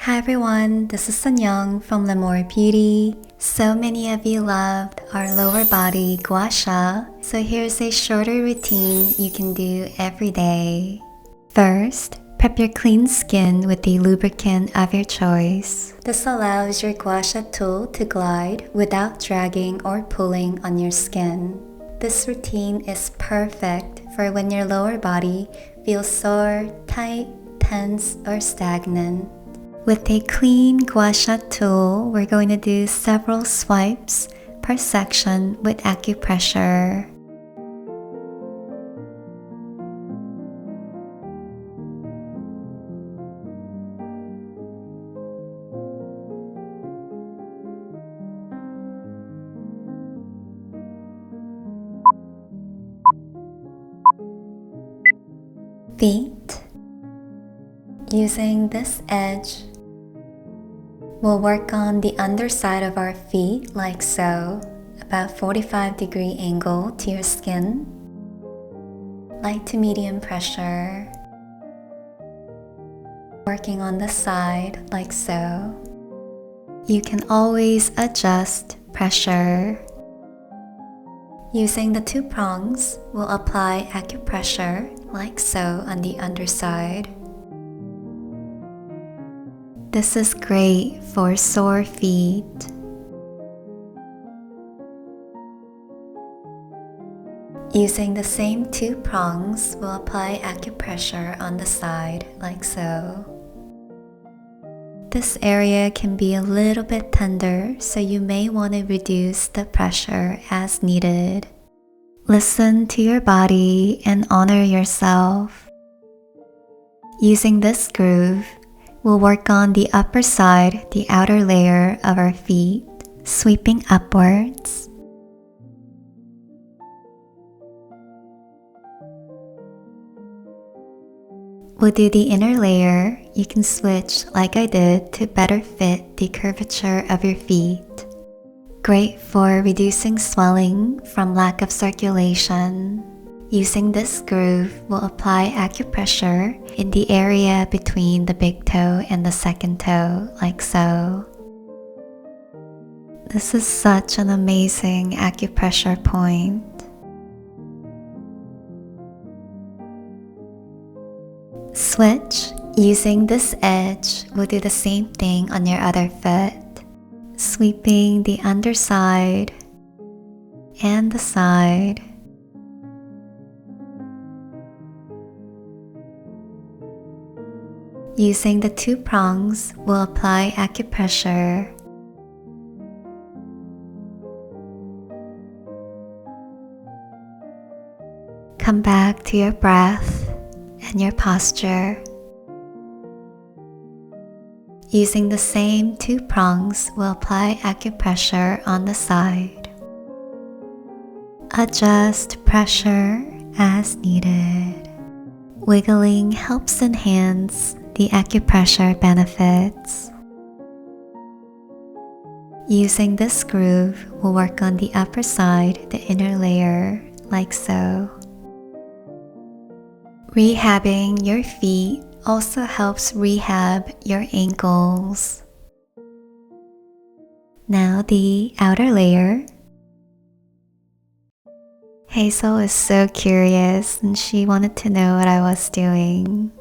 Hi everyone, this is Sinyoung from L'Amour Beauty. So many of you loved our lower body Gua Sha, so here's a shorter routine you can do every day. First, prep your clean skin with the lubricant of your choice. This allows your Gua Sha tool to glide without dragging or pulling on your skin. This routine is perfect for when your lower body feels sore, tight, tense, or stagnant. With a clean Gua Sha tool, we're going to do several swipes per section with acupressure. Feet. Using this edge, we'll work on the underside of our feet like so, about 45-degree angle to your skin, light to medium pressure, working on the side like so. You can always adjust pressure. Using the two prongs, we'll apply acupressure like so on the underside. This is great for sore feet. Using the same two prongs, we'll apply acupressure on the side like so. This area can be a little bit tender, so you may want to reduce the pressure as needed. Listen to your body and honor yourself. Using this groove, we'll work on the upper side, the outer layer of our feet, sweeping upwards. We'll do the inner layer. You can switch like I did to better fit the curvature of your feet. Great for reducing swelling from lack of circulation. Using this groove, we'll apply acupressure in the area between the big toe and the second toe, like so. This is such an amazing acupressure point. Switch. Using this edge, we'll do the same thing on your other foot, sweeping the underside and the side. Using the two prongs, we'll apply acupressure. Come back to your breath and your posture. Using the same two prongs, we'll apply acupressure on the side. Adjust pressure as needed. Wiggling helps enhance the acupressure benefits. Using this groove, we'll work on the upper side, the inner layer, like so. Rehabbing your feet also helps rehab your ankles. Now the outer layer. Hazel is so curious and she wanted to know what I was doing.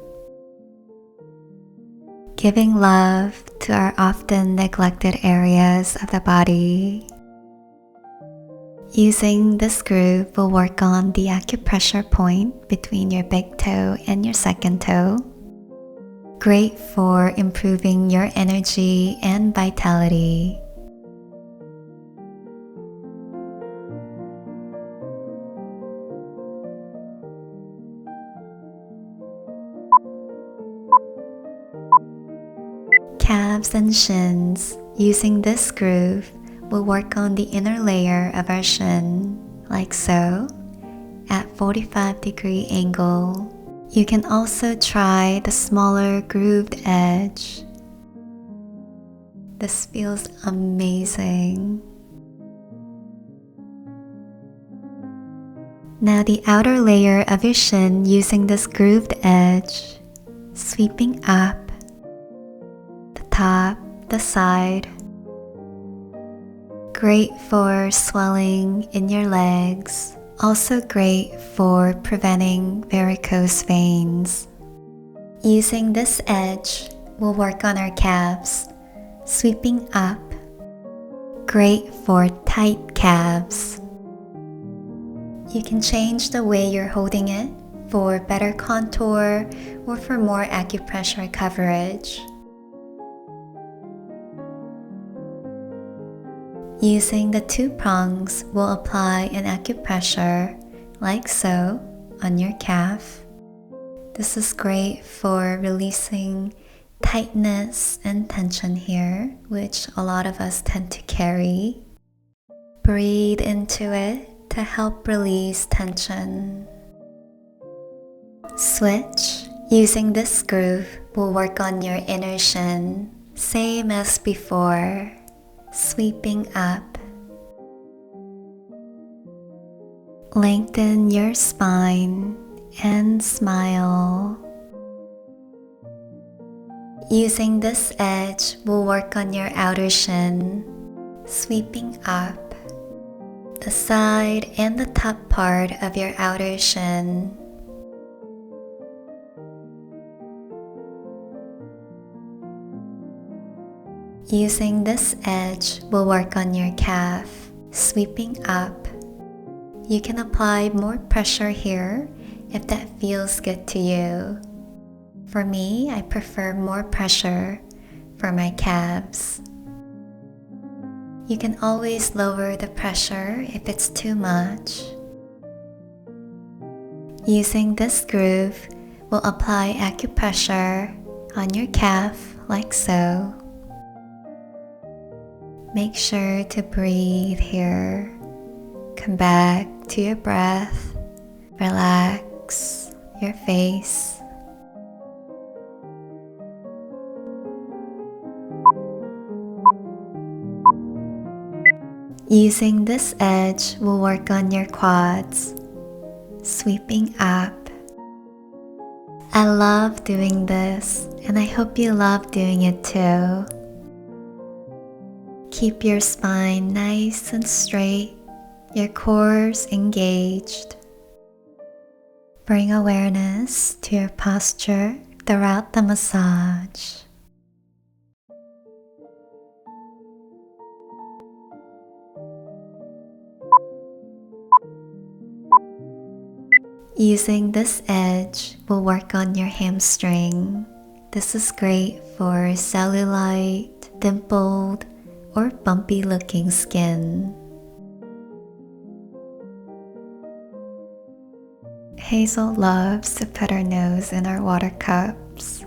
Giving love to our often neglected areas of the body. Using this groove, we'll work on the acupressure point between your big toe and your second toe. Great for improving your energy and vitality. Calves and shins. Using this groove, we'll work on the inner layer of our shin, like so, at 45-degree angle. You can also try the smaller grooved edge. This feels amazing. Now the outer layer of your shin using this grooved edge, sweeping up top, the side. Great for swelling in your legs. Also great for preventing varicose veins. Using this edge, we'll work on our calves, sweeping up. Great for tight calves. You can change the way you're holding it for better contour or for more acupressure coverage. Using the 2 prongs, we'll apply an acupressure like so on your calf. This is great for releasing tightness and tension here, which a lot of us tend to carry. Breathe into it to help release tension. Switch. Using this groove, we'll work on your inner shin, same as before, sweeping up. Lengthen your spine and smile. Using this edge, we'll work on your outer shin, sweeping up the side and the top part of your outer shin. Using this edge, we'll work on your calf, sweeping up. You can apply more pressure here if that feels good to you. For me, I prefer more pressure for my calves. You can always lower the pressure if it's too much. Using this groove, we'll apply acupressure on your calf like so. Make sure to breathe here. Come back to your breath. Relax your face. Using this edge, we'll work on your quads, sweeping up. I love doing this, and I hope you love doing it too. Keep your spine nice and straight, your cores engaged. Bring awareness to your posture throughout the massage. Using this edge, we'll work on your hamstring. This is great for cellulite, dimpled, or bumpy looking skin. Hazel loves to put her nose in our water cups.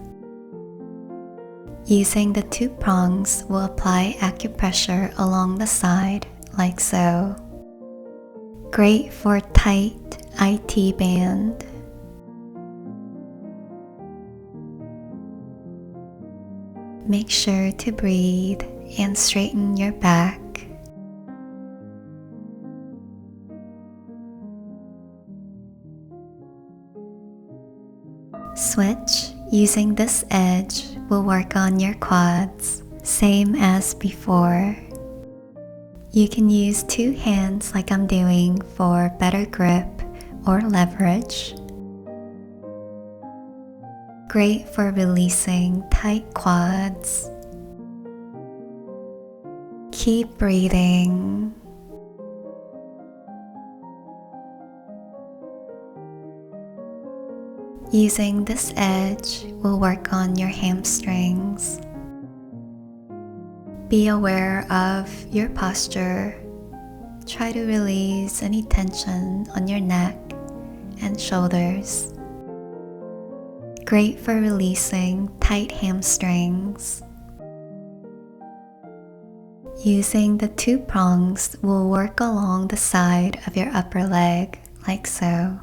Using the 2 prongs, we'll apply acupressure along the side like so. Great for tight IT band. Make sure to breathe and straighten your back. Switch. Using this edge, we'll work on your quads, same as before. You can use 2 hands like I'm doing for better grip or leverage. Great for releasing tight quads. Keep breathing. Using this edge, we'll work on your hamstrings. Be aware of your posture. Try to release any tension on your neck and shoulders. Great for releasing tight hamstrings. Using the 2 prongs, we'll work along the side of your upper leg, like so.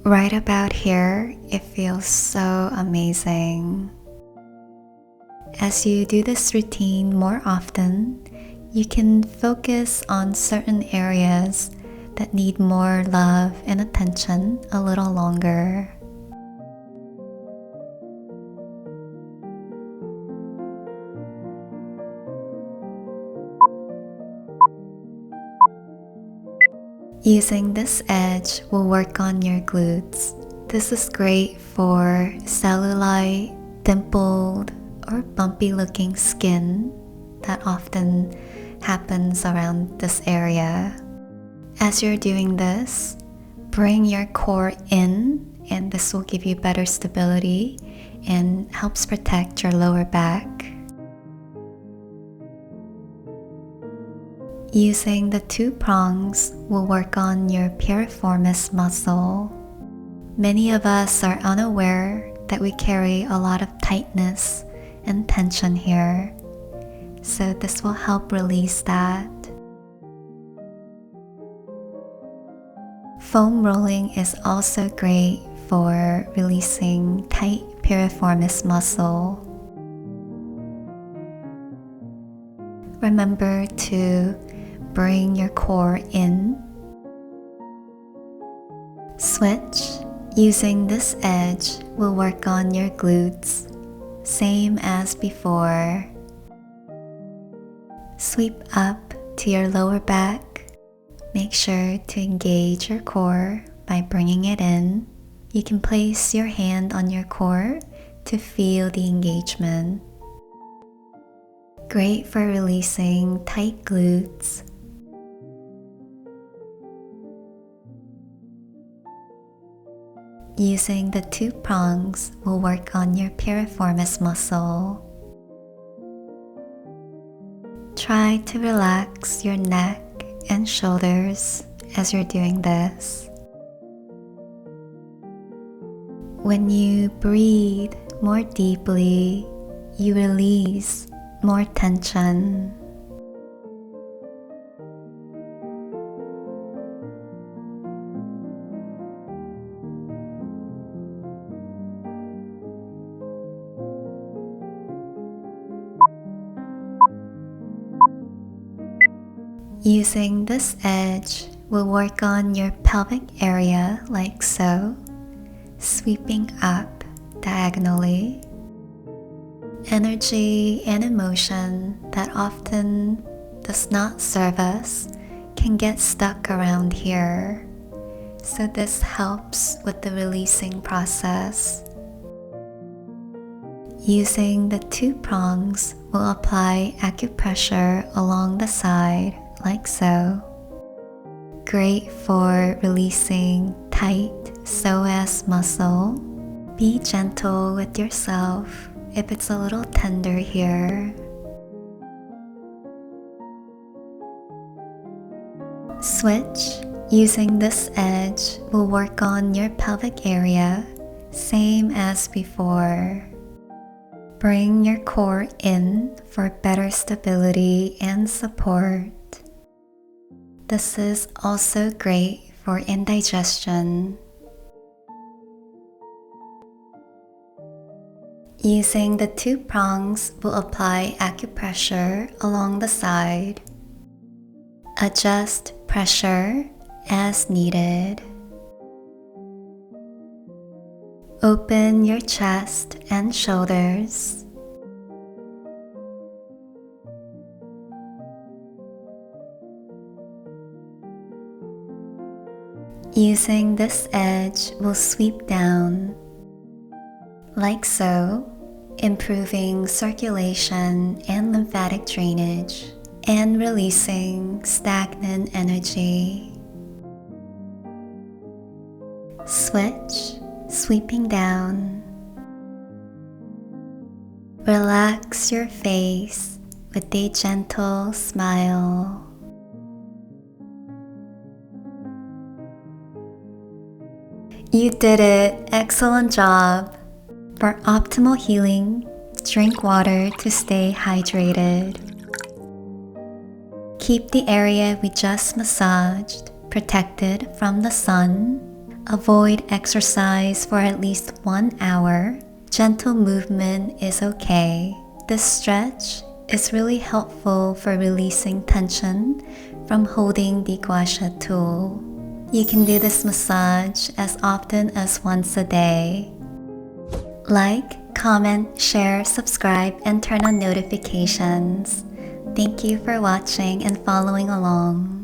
Right about here, it feels so amazing. As you do this routine more often, you can focus on certain areas that need more love and attention a little longer. Using this edge will work on your glutes. This is great for cellulite, dimpled, or bumpy looking skin that often happens around this area. As you're doing this, bring your core in, and this will give you better stability and helps protect your lower back. Using the 2 prongs will work on your piriformis muscle. Many of us are unaware that we carry a lot of tightness and tension here, so this will help release that. Foam rolling is also great for releasing tight piriformis muscle. Remember to bring your core in. Switch. Using this edge will work on your glutes, same as before. Sweep up to your lower back. Make sure to engage your core by bringing it in. You can place your hand on your core to feel the engagement. Great for releasing tight glutes. Using the 2 prongs will work on your piriformis muscle. Try to relax your neck and shoulders as you're doing this. When you breathe more deeply, you release more tension. Using this edge will work on your pelvic area like so, sweeping up diagonally. Energy and emotion that often does not serve us can get stuck around here, so this helps with the releasing process. Using the 2 prongs will apply acupressure along the side like so. Great for releasing tight psoas muscle. Be gentle with yourself if it's a little tender here. Switch. Using this edge will work on your pelvic area, same as before. Bring your core in for better stability and support. This is also great for indigestion. Using the 2 prongs will apply acupressure along the side. Adjust pressure as needed. Open your chest and shoulders. Using this edge will sweep down, like so, improving circulation and lymphatic drainage, and releasing stagnant energy. Switch, sweeping down. Relax your face with a gentle smile. You did it! Excellent job! For optimal healing, drink water to stay hydrated. Keep the area we just massaged protected from the sun. Avoid exercise for at least 1 hour. Gentle movement is okay. This stretch is really helpful for releasing tension from holding the Gua Sha tool. You can do this massage as often as once a day. Like, comment, share, subscribe, and turn on notifications. Thank you for watching and following along.